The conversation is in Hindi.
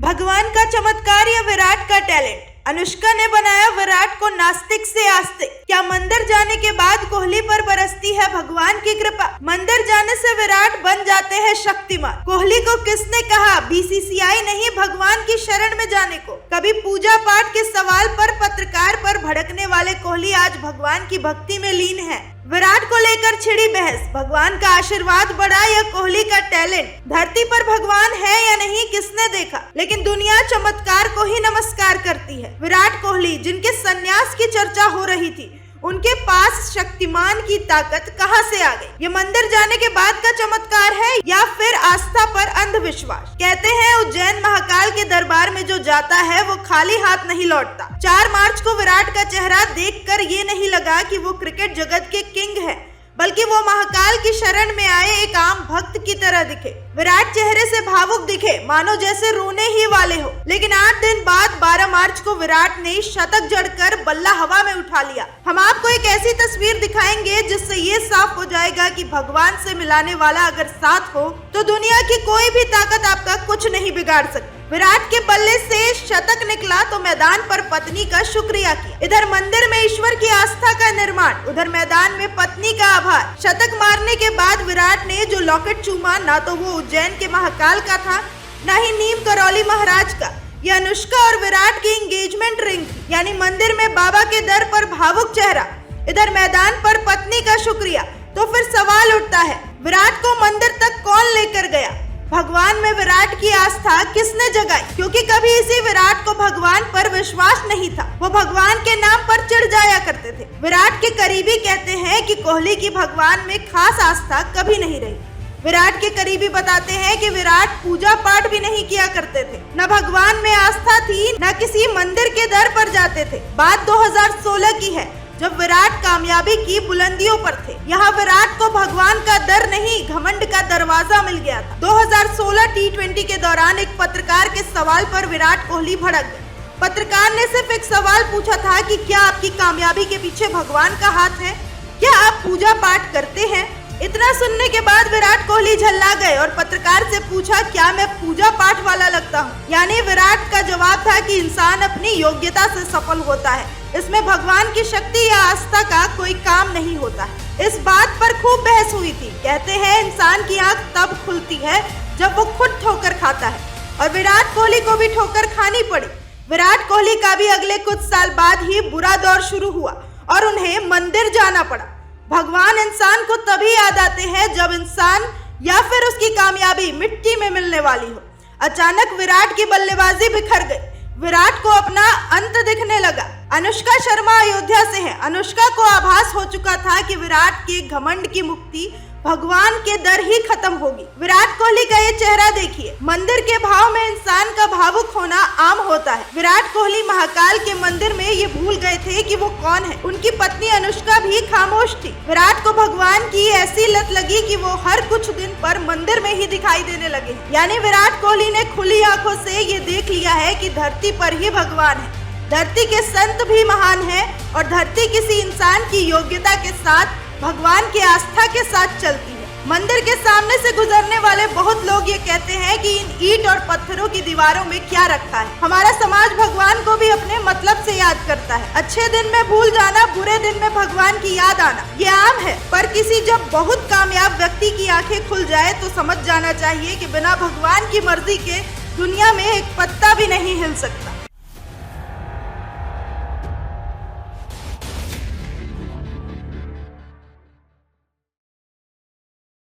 भगवान का चमत्कार या विराट का टैलेंट। अनुष्का ने बनाया विराट को नास्तिक से आस्तिक। क्या मंदिर जाने के बाद कोहली पर बरसती है भगवान की कृपा? मंदिर जाने से विराट बन जाते हैं शक्तिमान। कोहली को किसने कहा बीसीसीआई नहीं भगवान की शरण में जाने को? कभी पूजा पाठ के सवाल पर पत्रकार पर भड़कने वाले कोहली आज भगवान की भक्ति में लीन है। विराट को लेकर छिड़ी बहस, भगवान का आशीर्वाद बड़ा या कोहली का टैलेंट? धरती पर भगवान है या नहीं किसने देखा, लेकिन दुनिया चमत्कार को ही नमस्कार करती है। विराट कोहली जिनके संन्यास की चर्चा हो रही थी, उनके पास शक्तिमान की ताकत कहां से आ गई? ये मंदिर जाने के बाद का चमत्कार है या फिर आस्था पर अंधविश्वास? कहते हैं उज्जैन महाकाल के दरबार में जो जाता है वो खाली हाथ नहीं लौटता। 4 मार्च को विराट का चेहरा देखकर ये नहीं लगा कि वो क्रिकेट जगत के किंग है, बल्कि वो महाकाल की शरण में आए एक आम भक्त की तरह दिखे। विराट चेहरे से भावुक दिखे, मानो जैसे रोने ही वाले हो। लेकिन 8 दिन बाद 12 मार्च को विराट ने शतक जड़कर बल्ला हवा में उठा लिया। हम आपको एक ऐसी तस्वीर दिखाएंगे जिससे ये साफ हो जाएगा कि भगवान से मिलाने वाला अगर साथ हो तो दुनिया की कोई भी ताकत आपका कुछ नहीं बिगाड़ सकती। विराट के बल्ले से शतक निकला तो मैदान पर पत्नी का शुक्रिया किया। इधर मंदिर में ईश्वर की आस्था का निर्माण, उधर मैदान में पत्नी का आभार। शतक मारने के बाद विराट ने जो लॉकेट चूमा, ना तो वो उज्जैन के महाकाल का था, ना ही नीम करौली महाराज का। यह अनुष्का और विराट की एंगेजमेंट रिंग, यानी मंदिर में बाबा के दर पर भावुक चेहरा, इधर मैदान पर पत्नी का शुक्रिया। तो फिर सवाल उठता है, विराट को मंदिर तक कौन लेकर गया? भगवान में विराट की आस्था किसने जगाई? क्योंकि कभी इसी विराट को भगवान पर विश्वास नहीं था। वो भगवान के नाम पर चिढ़ जाया करते थे। विराट के करीबी कहते हैं कि कोहली की भगवान में खास आस्था कभी नहीं रही। विराट के करीबी बताते हैं कि विराट पूजा पाठ भी नहीं किया करते थे, न भगवान में आस्था थी, न किसी मंदिर के दर पर जाते थे। बात 2016 की है, जब विराट कामयाबी की बुलंदियों पर थे। यहाँ विराट को भगवान का दर नहीं, घमंड का दरवाजा मिल गया था। 2016 T20 के दौरान एक पत्रकार के सवाल पर विराट कोहली भड़क गए। पत्रकार ने सिर्फ एक सवाल पूछा था कि क्या आपकी कामयाबी के पीछे भगवान का हाथ है? क्या आप पूजा पाठ करते हैं? इतना सुनने के बाद विराट कोहली झल्ला गए और पत्रकार से पूछा, क्या मैं पूजा पाठ वाला लगता हूँ? यानी विराट का जवाब था कि इंसान अपनी योग्यता से सफल होता है, इसमें भगवान की शक्ति या आस्था का कोई काम नहीं होता है। इस बात पर खूब बहस हुई थी। कहते हैं इंसान की आंख तब खुलती है जब वो खुद ठोकर खाता है, और विराट कोहली को भी ठोकर खानी पड़ी। विराट कोहली का भी अगले कुछ साल बाद ही बुरा दौर शुरू हुआ और उन्हें मंदिर जाना पड़ा। भगवान इंसान को तभी याद आते हैं जब इंसान या फिर उसकी कामयाबी मिट्टी में मिलने वाली हो। अचानक विराट की बल्लेबाजी बिखर गई, विराट को अपना अंत दिखने लगा। अनुष्का शर्मा अयोध्या से है। अनुष्का को आभास हो चुका था कि विराट के घमंड की मुक्ति भगवान के दर ही खत्म होगी। विराट कोहली का ये चेहरा देखिए, मंदिर के भाव में इंसान का भावुक होना आम होता है। विराट कोहली महाकाल के मंदिर में ये भूल गए थे कि वो कौन है। उनकी पत्नी अनुष्का भी खामोश थी। विराट को भगवान की ऐसी लत लगी कि वो हर कुछ दिन पर मंदिर में ही दिखाई देने लगे। यानी विराट कोहली ने खुली आंखों से ये देख लिया है कि धरती पर ही भगवान है। धरती के संत भी महान है और धरती किसी इंसान की योग्यता के साथ, भगवान की आस्था के साथ चलती है। मंदिर के सामने से गुजरने वाले बहुत लोग ये कहते हैं कि इन ईंट और पत्थरों की दीवारों में क्या रखा है। हमारा समाज भगवान को भी अपने मतलब से याद करता है। अच्छे दिन में भूल जाना, बुरे दिन में भगवान की याद आना, ये आम है। पर किसी जब बहुत कामयाब व्यक्ति की आंखें खुल जाए तो समझ जाना चाहिए कि बिना भगवान की मर्जी के दुनिया में एक पत्ता भी नहीं हिल सकता।